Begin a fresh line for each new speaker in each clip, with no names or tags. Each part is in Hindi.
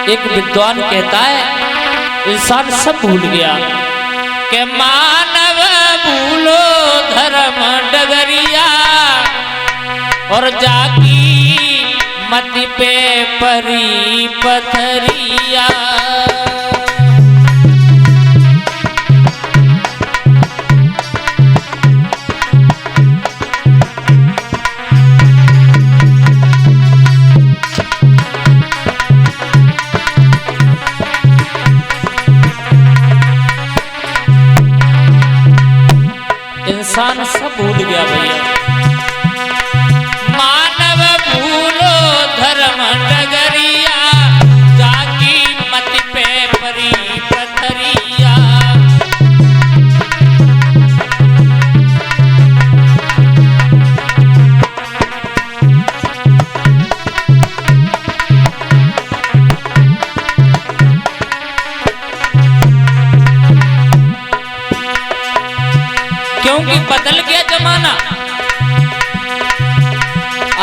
एक विद्वान कहता है इंसान सब भूल गया कि मानव भूलो धर्म डगरिया और जाकी मति पे परी पथरिया। इंसान सब भूल गया भैया। मानव भूलो धर्म डगरिया जाकी मति पे परी पथरिया। क्योंकि बदल गया जमाना।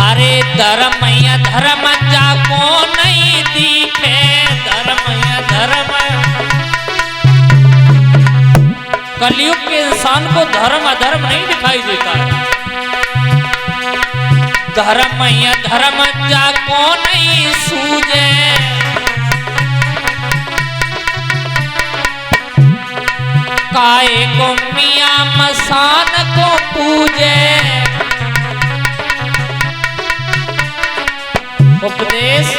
अरे धर्म या धर्म जाको नहीं दिखे, धर्म या धर्म। कलयुग के इंसान को धर्म अधर्म नहीं दिखाई देता है। धर्म या धर्म जाको नहीं सूझे, काहे को मियां मसान को पूजे। उपदेश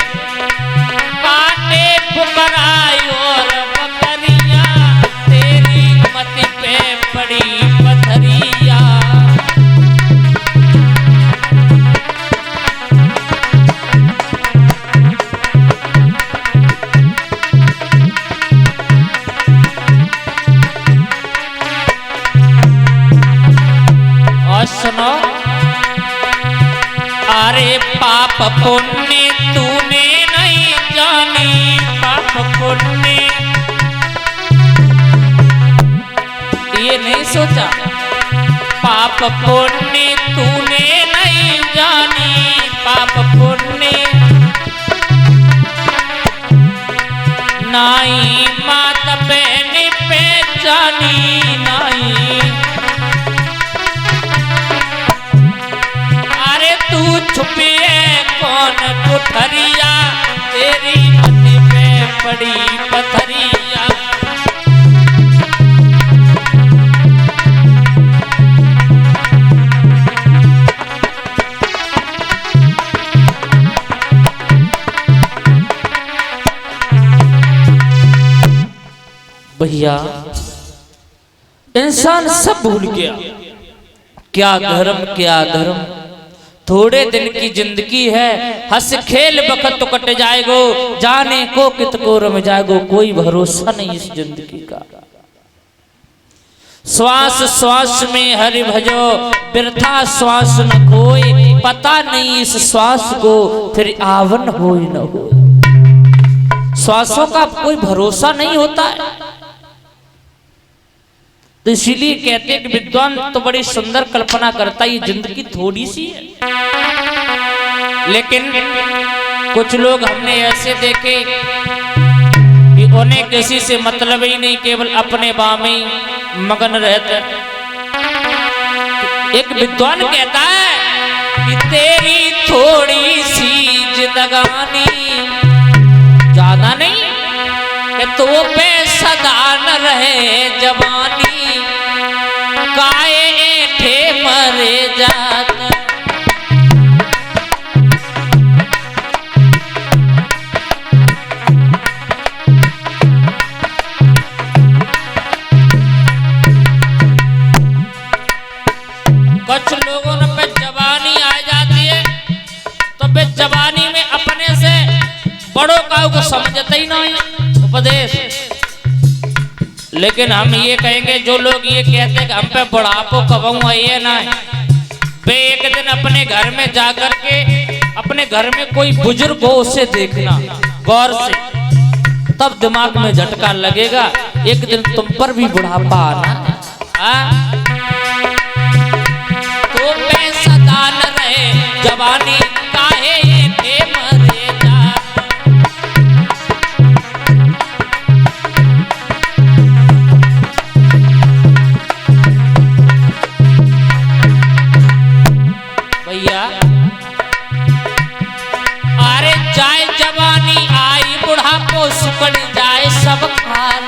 काटे फुकराई और बकरियां तेरी मति पे पड़ी पथरिया। सुनो अरे पाप पुण्य तूने नहीं जानी, पाप पुण्य ये नहीं सोचा। पाप पुण्य तूने नहीं जानी, पाप पुण्य नाई मात बहन पहचानी नाई। तू छुपिए कौन कुठरिया तेरी मति पे पड़ी पथरिया। भैया इंसान सब भूल गया। क्या धर्म क्या धर्म। थोड़े दिन की जिंदगी है, हंस खेल बखत तो कट जाएगो, जाने को कितको रम जाएगो, कोई भरोसा नहीं इस जिंदगी का। श्वास श्वास में हरि भजो वृथा श्वास न कोई, पता नहीं इस श्वास को फिर आवन हो न हो। श्वासों का कोई भरोसा नहीं होता है। तो इसीलिए कहते हैं कि विद्वान तो बड़ी सुंदर कल्पना करता है, ये जिंदगी थोड़ी सी है। लेकिन कुछ लोग हमने ऐसे देखे कि उन्हें किसी से मतलब ही नहीं, केवल अपने बाम में मगन रहते। एक विद्वान कहता है कि तेरी थोड़ी सी जिंदगानी, ज्यादा नहीं कि तो पे सदा न रहे जवानी, काए थे मरे जात। कुछ लोगों ने पे जवानी आ जाती है तो बे जवानी में अपने से बड़ों का समझते ही नहीं उपदेश। लेकिन हम ये कहेंगे, जो लोग ये कहते हैं कि हम पे बुढ़ापो कब ये ना, वे एक दिन अपने घर में जाकर के अपने घर में कोई बुजुर्ग हो उसे देखना गौर से, तब दिमाग में झटका लगेगा, एक दिन तुम पर भी बुढ़ापा आना। तो पैसा दान रहे जवानी काहे ये मरे जा। सुकड़ जाए सब खाल।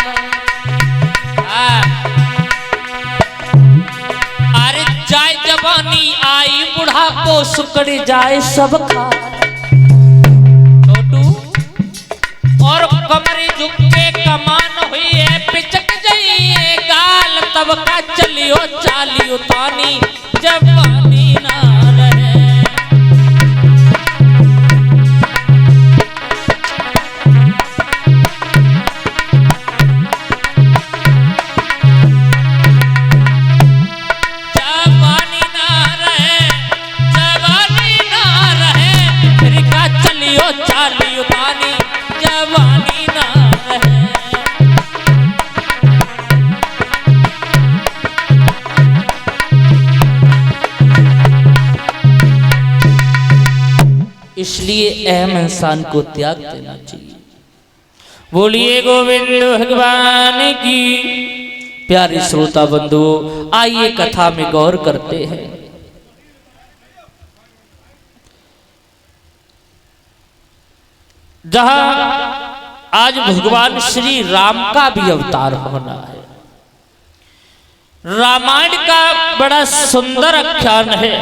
अरे जाए जवानी आई बुढ़ापो सुकड़ जाए सब खाल। और कमरे झुक के कमान हुई है पिचक जाइए गाल। तब का चलियो चालियो तानी जवानी ना रहे। जवानी ना रहे, जवानी ना रहे, फिर का चलियो चालियो तानी जवानी ना रहे। इसलिए अहम इंसान को त्याग देना चाहिए। बोलिए गोविंद भगवान की। प्यारे श्रोता बंधुओं, आइए कथा में गौर करते हैं। जहां आज भगवान श्री राम का भी अवतार होना है। रामायण का बड़ा सुंदर आख्यान है।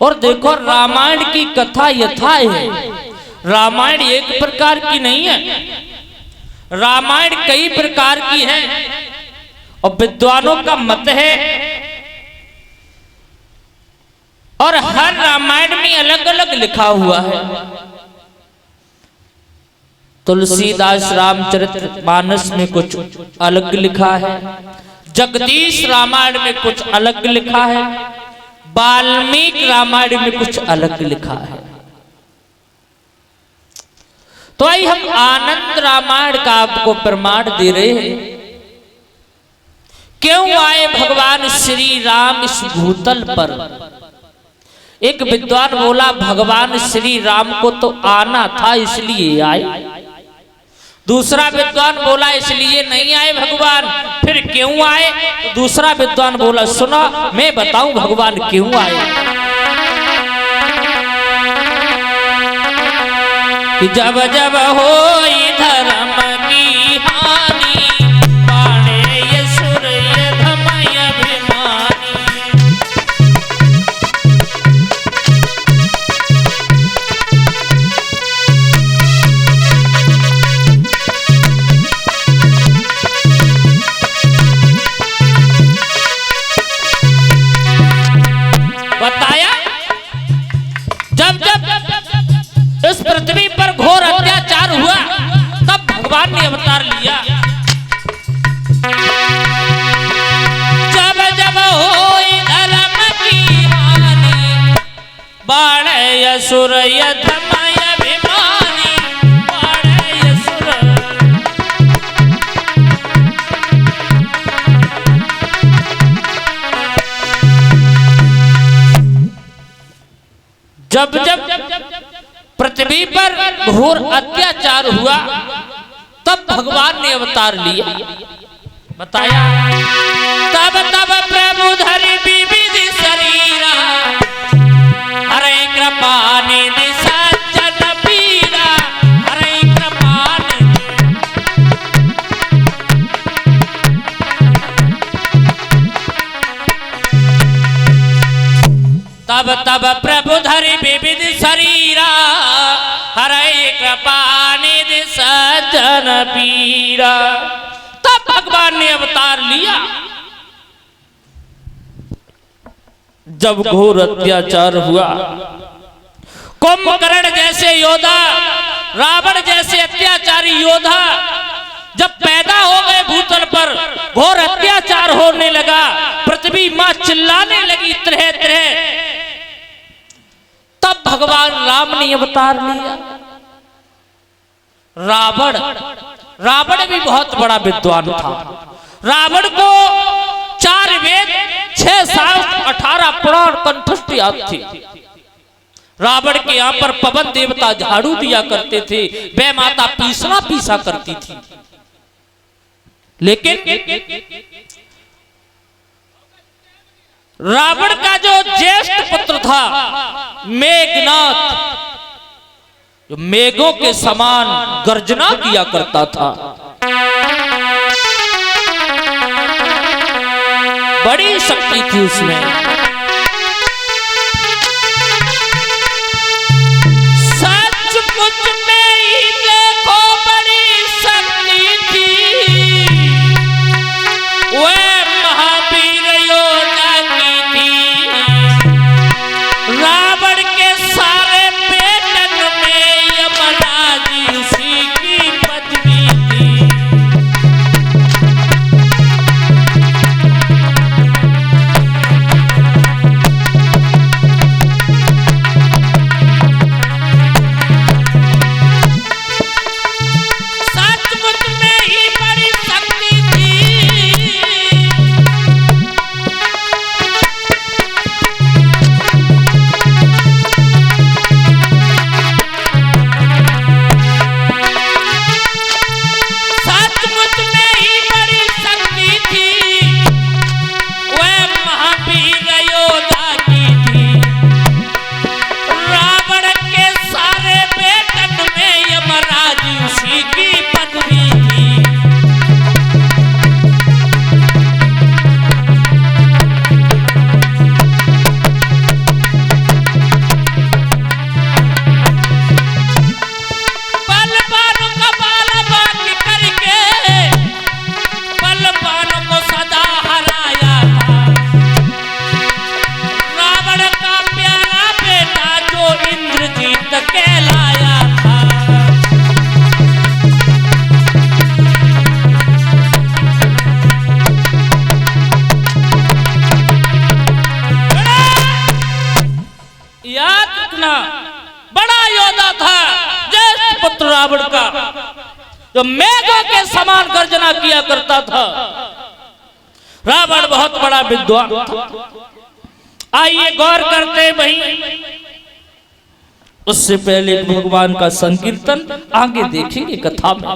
और देखो रामायण की कथा यथा है। रामायण एक प्रकार की नहीं है, रामायण कई प्रकार की है। और विद्वानों का मत है और हर रामायण में अलग अलग लिखा हुआ है। तुलसीदास रामचरितमानस में कुछ अलग लिखा है, जगदीश रामायण में कुछ अलग लिखा है, वाल्मीकि रामायण में कुछ अलग लिखा है। तो आई हम आनंद रामायण का आपको प्रमाण दे रहे हैं। क्यों आए भगवान श्री राम इस भूतल पर? एक विद्वान बोला भगवान श्री राम को तो आना था इसलिए आए। दूसरा विद्वान बोला इसलिए नहीं आए भगवान, फिर क्यों आए? तो दूसरा विद्वान बोला सुनो मैं बताऊं भगवान क्यों आए। कि जब जब हो धर्म की हानि बाणे ये सुर ये धमय अभिमानी। बताया जब जब इस पृथ्वी पर घोर अत्याचार हुआ तब भगवान ने अवतार लिया। जब जब होई धर्म की हानि बाणे असुर यधमय अभिमानी। बाणे असुर जब जब पृथ्वी पर घोर अत्याचार हुआ तब भगवान ने अवतार लिया। बताया तब तब प्रभु धरि विविध शरीरा हरे कृपा निधि सज्जन पीरा। हरे कृपा तब तब प्रभु धरि विविध शरीरा हरे कृपा निधि सज्जन पीरा। तब भगवान ने अवतार लिया। जब घोर अत्याचार हुआ, कुंभकर्ण जैसे योद्धा, रावण जैसे अत्याचारी योद्धा जब पैदा हो गए भूतल पर, घोर अत्याचार होने लगा, पृथ्वी मां चिल्लाने लगी तरह तरह, तब भगवान राम ने अवतार लिया। रावण भी बहुत बड़ा विद्वान था। रावण को 4 वेद 6 शास्त्र 18 पुराण कंठस्थ याद थे। रावण के यहाँ पर पवन देवता झाड़ू दिया करते थे, वह माता पीसा करती थी। लेकिन रावण का जो ज्येष्ठ पुत्र था मेघनाथ, जो मेघों के समान गर्जना किया करता था। बड़ी शक्ति थी उसमें। सचमुच में ही देखो बड़ी शक्ति थी, वह महावीर योद्धा की थी। रावण के सारे पेटन में यमराज उसी की पत्नी थी। सचमुच में ही बड़ी शक्ति थी, सचमुच में ही बड़ी शक्ति थी, वह महावीर योद्धा की थी। रावण के सारे बेटन में यमराज उसी की पत्नी थी। बलवानों का बाला बाकी करके बलवानों को सदा हराया था। रावण का प्यारा बेटा जो इंद्रजीत कहलाया था। याद रखना, बड़ा योद्धा था ज्येष्ठ पुत्र रावण का, जो मेघों के समान गर्जना किया करता था। रावण बहुत बड़ा विद्वान था। आइए गौर करते भाई, उससे पहले भगवान का संकीर्तन आगे देखेंगे कथा में।